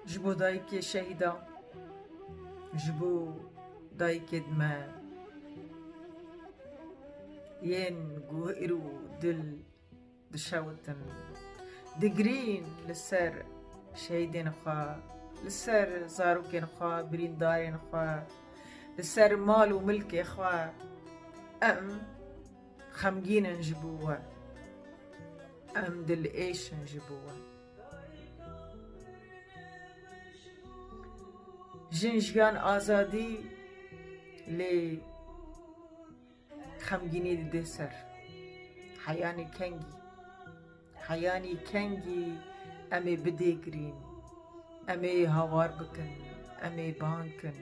جبو دایکی شهیدا، جبو دایکی دما، ين جوهرو دشاوتن دقرين لسر شهيدين خوا، لسر زاروكين خوا، برين دارين خوا، لسر مال وملك خوا، أم خمجين نجبوها، أم دل إيش نجبوها. جنجان آزادي لي خمجيني دي سر حياني كنجي أمي بديقرين، أمي هوار بكن، أمي بانكن.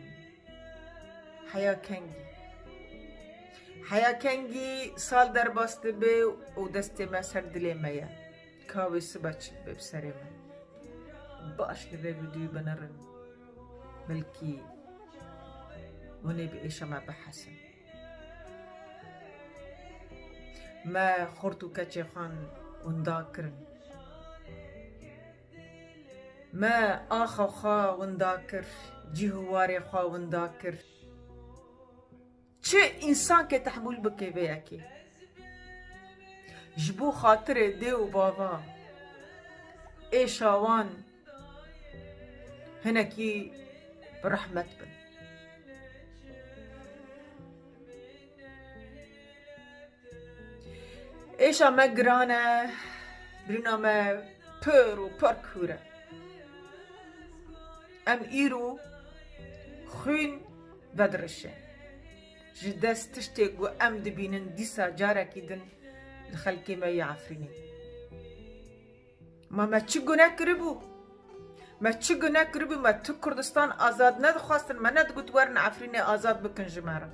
حيا كنجي سال در باست بي و دست ما سر دلي ميا كاوي سباچ بسري ما باش لبي بدوي بنرن ملكي وني بإيشا ما بحسن ما خورتو كاتشي خان ونداكرن ما آخا خا ونداكر جيهواري خا ونداكر. چه انسان که تحمل بکه بیاکی جبو خاطر دی و بابا ایشاوان هنکی برحمت بن. ایشا ما گرانه برینا ما پر و پرکوره ام ایرو خوین بدرشه جداس تشتاق وأم دبينن ديسا جارة كيدن الخلقي ما يعفرني ما تشقو ناكربو ما تو كردستان آزاد ندخواستن ما ندقو تورن عفريني آزاد بكن جمارة